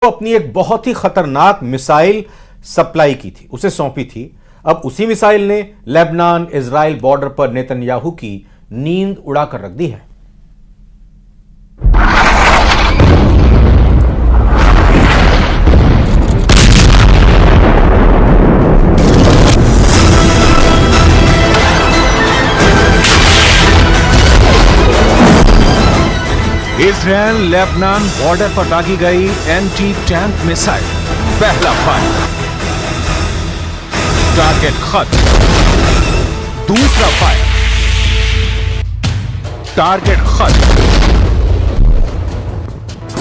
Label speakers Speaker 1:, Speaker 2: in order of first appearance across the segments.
Speaker 1: अपनी एक बहुत ही खतरनाक मिसाइल सप्लाई की थी, उसे सौंपी थी। अब उसी मिसाइल ने लेबनान इजराइल बॉर्डर पर नेतन्याहू की नींद उड़ाकर रख दी है।
Speaker 2: इजराइल लेबनान बॉर्डर पर दागी गई एंटी टैंक मिसाइल। पहला फायर, टारगेट खत्म। दूसरा फायर, टारगेट खत्म।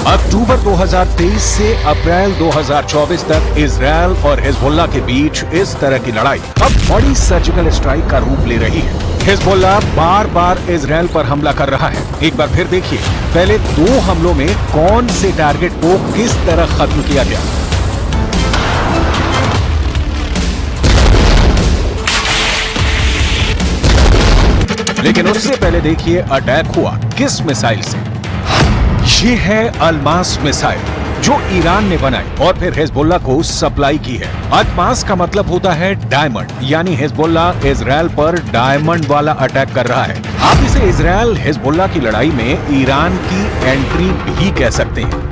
Speaker 2: अक्टूबर 2023 से अप्रैल 2024 तक इजराइल और हिजबुल्लाह के बीच इस तरह की लड़ाई अब बड़ी सर्जिकल स्ट्राइक का रूप ले रही है। हिजबुल्लाह बार बार इजराइल पर हमला कर रहा है। एक बार फिर देखिए, पहले 2 हमलों में कौन से टारगेट को किस तरह खत्म किया गया। लेकिन उससे पहले देखिए अटैक हुआ किस मिसाइल से। ये है अलमास मिसाइल जो ईरान ने बनाई और फिर हिजबुल्लाह को सप्लाई की है। अलमास का मतलब होता है डायमंड, यानी हिजबुल्लाह इजराइल पर डायमंड वाला अटैक कर रहा है। आप इसे इजराइल हिजबुल्लाह की लड़ाई में ईरान की एंट्री भी कह सकते हैं।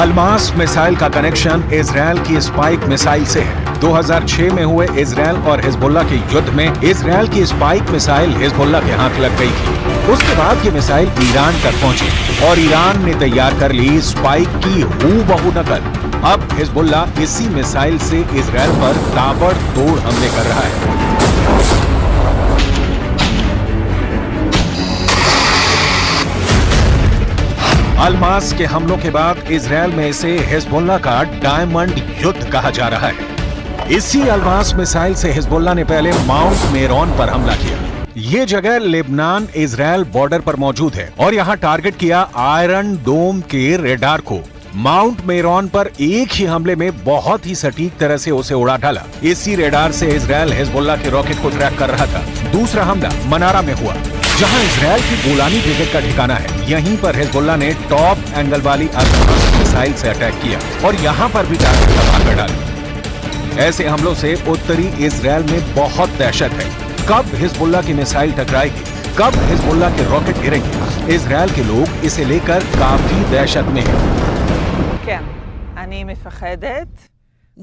Speaker 2: अलमास मिसाइल का कनेक्शन इजराइल की स्पाइक मिसाइल से है। 2006 में हुए इजराइल और हिजबुल्लाह के युद्ध में इजराइल की स्पाइक मिसाइल हिजबुल्लाह के हाथ लग गई थी। उसके बाद ये मिसाइल ईरान तक पहुंची और ईरान ने तैयार कर ली स्पाइक की हूबहू नकल। अब हिजबुल्लाह इसी मिसाइल से इजराइल पर ताबड़तोड़ हमले कर रहा है। अलमास के हमलों के बाद इजराइल में इसे हिजबुल्लाह का डायमंड युद्ध कहा जा रहा है। इसी अलमास मिसाइल से हिजबुल्लाह ने पहले माउंट मेरोन पर हमला किया। ये जगह लेबनान इजराइल बॉर्डर पर मौजूद है और यहाँ टारगेट किया आयरन डोम के रेडार को। माउंट मेरोन पर एक ही हमले में बहुत ही सटीक तरह से उसे उड़ा डाला। इसी रेडार से इजराइल हिजबुल्लाह के रॉकेट को ट्रैक कर रहा था। दूसरा हमला मनारा में हुआ, जहां इजराइल की गोलानी ब्रिगेड का ठिकाना है। यहीं पर हिजबुल्लाह ने टॉप एंगल वाली अलमास मिसाइल से अटैक किया और यहाँ पर भी टारगेट तबाह कर डाला। ऐसे हमलों से उत्तरी इजराइल में बहुत दहशत है। कब हिजबुल्लाह की मिसाइल टकराएगी, कब हिजबुल्लाह के रॉकेट गिरेंगे, इजराइल के लोग इसे लेकर काफी दहशत में हैं।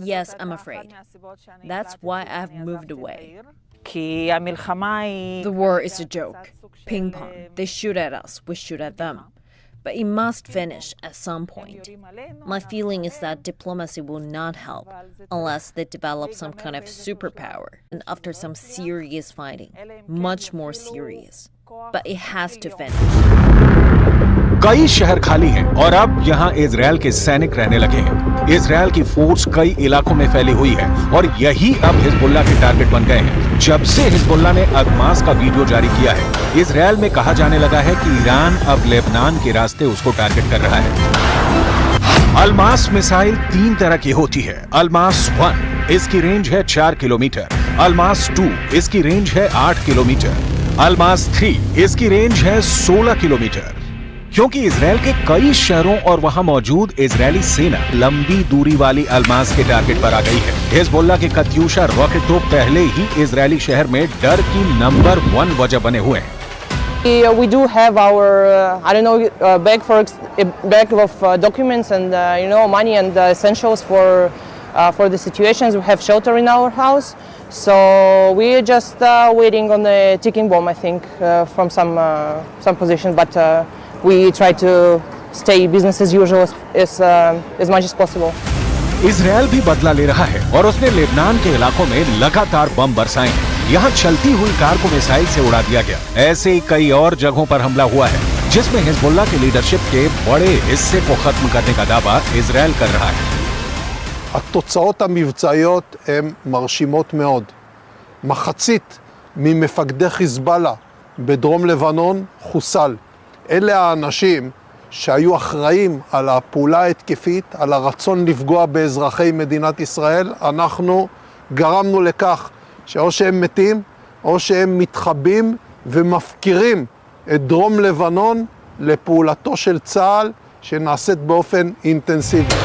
Speaker 3: Yes, I'm afraid. That's why I've moved away. The war is a joke. Ping pong. They shoot at us, we shoot at them. But it must finish at some point. My feeling is that diplomacy will not help unless they develop some kind of superpower. And after some serious fighting, much more serious. But it has to finish.
Speaker 2: कई शहर खाली हैं और अब यहाँ Israel के सैनिक रहने लगे हैं। इजराइल की फोर्स कई इलाकों में फैली हुई है और यही अब हिजबुल्लाह के टारगेट बन गए हैं। जब से हिजबुल्लाह ने अलमास का वीडियो जारी किया है, इजराइल में कहा जाने लगा है कि ईरान अब लेबनान के रास्ते उसको टारगेट कर रहा है। अलमास मिसाइल 3 तरह की होती है। अलमास 1, इसकी रेंज है 4 किलोमीटर। अलमास 2, इसकी रेंज है 8 किलोमीटर। अलमास 3, इसकी रेंज है 16 किलोमीटर। क्योंकि इजराइल के कई शहरों और वहां मौजूद इजरायली सेना लंबी दूरी वाली अलमास के टारगेट पर आ गई है। हिजबुल्लाह के कत्यूशा रॉकेट तो पहले ही इजरायली शहर में डर की नंबर 1 वजह बने हुए हैं।
Speaker 4: We do have our, bag of documents and money and essentials for the situations. We have shelter in our house, so we're just waiting on the ticking bomb. I think from some position, but we try to stay business as usual as much as possible.
Speaker 2: Israel भी बदला ले रहा है और उसने Lebanon के इलाकों में लगातार बम बरसाए हैं। यहाँ चलती हुई कार को मिसाइल से उड़ा दिया गया। ऐसे ही कई और जगहों पर हमला हुआ है, जिसमें हिजबुल्लाह की लीडरशिप के बड़े हिस्से को खत्म करने का दावा इजराइल कर रहा है।
Speaker 5: התוצאות המבצעיות הן מרשימות מאוד. מחצית ממפקדי חיזבאללה בדרום לבנון חוסל. אלה האנשים שהיו אחראים על הפעולה ההתקפית, על הרצון לפגוע באזרחי מדינת ישראל. אנחנו גרמנו לכך שאו שהם מתים או שהם מתחבאים ומפקירים את דרום לבנון לפעולתו של צה"ל שנעשית באופן אינטנסיבי.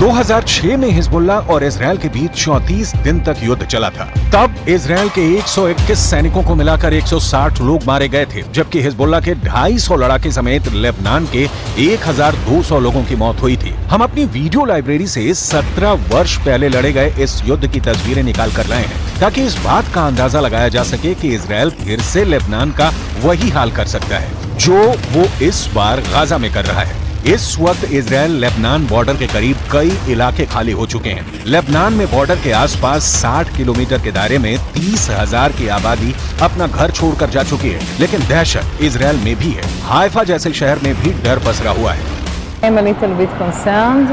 Speaker 2: 2006 में हिजबुल्लाह और इजराइल के बीच 34 दिन तक युद्ध चला था। तब इजराइल के 121 सैनिकों को मिलाकर 160 लोग मारे गए थे, जबकि हिजबुल्लाह के 250 लड़ाके समेत लेबनान के 1200 लोगों की मौत हुई थी। हम अपनी वीडियो लाइब्रेरी से 17 वर्ष पहले लड़े गए इस युद्ध की तस्वीरें निकाल कर लाए हैं, ताकि इस बात का अंदाजा लगाया जा सके कि इजराइल फिर से लेबनान का वही हाल कर सकता है जो वो इस बार गाजा में कर रहा है। इस वक्त इजराइल लेबनान बॉर्डर के करीब कई इलाके खाली हो चुके हैं। लेबनान में बॉर्डर के आसपास 60 किलोमीटर के दायरे में 30,000 की आबादी अपना घर छोड़कर जा चुकी है, लेकिन दहशत इजराइल में भी है। हाइफा जैसे शहर में भी डर पसरा हुआ है।
Speaker 6: I'm a little bit concerned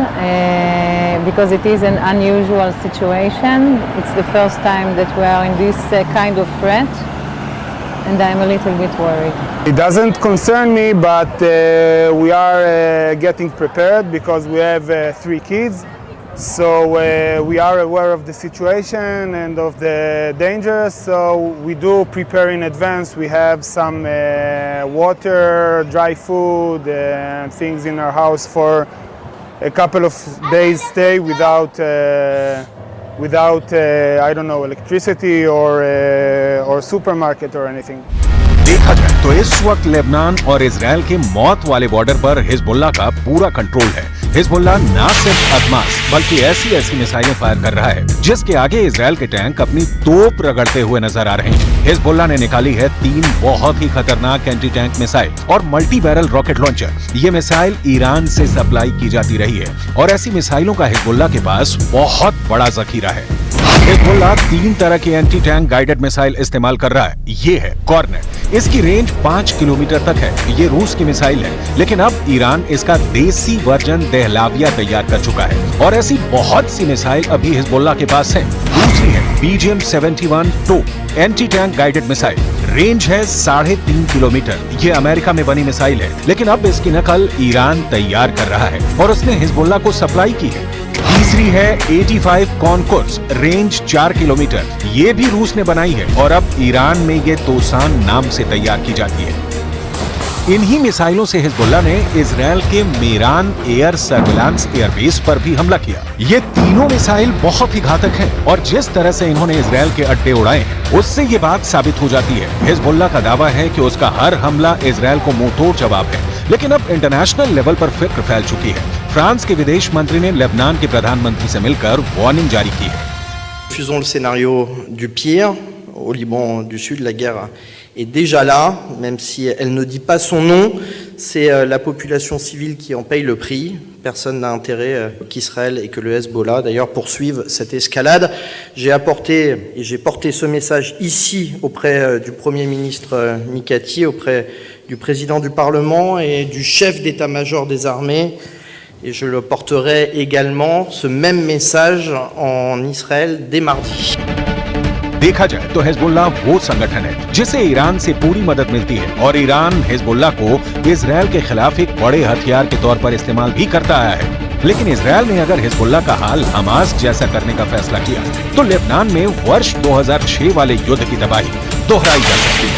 Speaker 6: because it is an unusual situation. It's the first time that we are in this kind of threat, and I'm a little bit worried.
Speaker 7: It doesn't concern me, but we are getting prepared because we have 3 kids. So we are aware of the situation and of the dangers, so we do prepare in advance. We have some water, dry food, and things in our house for a couple of days stay without I don't know, electricity or supermarket or anything.
Speaker 2: देखा जाए तो इस वक्त Lebanon और Israel के मौत वाले border पर हिजबुल्लाह का पूरा कंट्रोल है। हिजबुल्लाह ना सिर्फ अदमास बल्कि ऐसी मिसाइलें फायर कर रहा है जिसके आगे इजराइल के टैंक अपनी तोप रगड़ते हुए नजर आ रहे हैं। हिजबुल्लाह ने निकाली है 3 बहुत ही खतरनाक एंटी टैंक मिसाइल और मल्टी बैरल रॉकेट लॉन्चर। ये मिसाइल ईरान से सप्लाई की जाती रही है और ऐसी मिसाइलों का हिजबुल्लाह के पास बहुत बड़ा जखीरा है। हिजबुल्लाह 3 तरह की एंटी टैंक गाइडेड मिसाइल इस्तेमाल कर रहा है। ये है कॉर्नेट, इसकी रेंज 5 किलोमीटर तक है। ये रूस की मिसाइल है, लेकिन अब ईरान इसका देसी वर्जन दहलाविया तैयार कर चुका है और ऐसी बहुत सी मिसाइल अभी हिजबुल्लाह के पास है। दूसरी है BGM-71 टोप anti tank guided missile, range है 3.5 किलोमीटर। ये अमेरिका में बनी मिसाइल है, लेकिन अब इसकी नकल ईरान तैयार कर रहा है और उसने हिजबुल्लाह को सप्लाई की है। तीसरी है 85 कॉनकोर्स, रेंज 4 किलोमीटर। ये भी रूस ने बनाई है और अब ईरान में ये तोसान नाम से तैयार की जाती है। इन्हीं मिसाइलों से हिजबुल्लाह ने इजराइल के मेरान एयर सर्विलांस एयरबेस पर भी हमला किया। ये तीनों मिसाइल बहुत ही घातक हैं और जिस तरह से इन्होंने इजराइल के अड्डे उड़ाए हैं उससे ये बात साबित हो जाती है। हिजबुल्लाह का दावा है कि उसका हर हमला इजराइल को मुंहतोड़ जवाब है, लेकिन अब इंटरनेशनल लेवल पर फिक्र फैल चुकी है। फ्रांस के विदेश मंत्री ने लेबनान के प्रधानमंत्री से मिलकर वार्निंग जारी की है।
Speaker 8: Refusons le scénario du pire. Au Liban du Sud, la guerre est déjà là, même si elle ne dit pas son nom. C'est la population civile qui en paye le prix. Personne n'a intérêt qu'Israël et que le Hezbollah, d'ailleurs, poursuivent cette escalade. J'ai porté ce message ici auprès du Premier ministre Mikati, auprès du président du Parlement et du chef d'état-major des armées. Et je le porterai également, ce même message, en Israël dès mardi.
Speaker 2: देखा जाए तो Hezbollah वो संगठन है जिसे Iran से पूरी मदद मिलती है और ईरान हिजबुल्लाह को इजराइल के खिलाफ एक बड़े हथियार के तौर पर इस्तेमाल भी करता आया है। लेकिन इजराइल ने अगर हिजबुल्लाह का हाल हमास जैसा करने का फैसला किया तो लेबनान में वर्ष 2006 वाले युद्ध की तबाही दोहराई जा सकती है।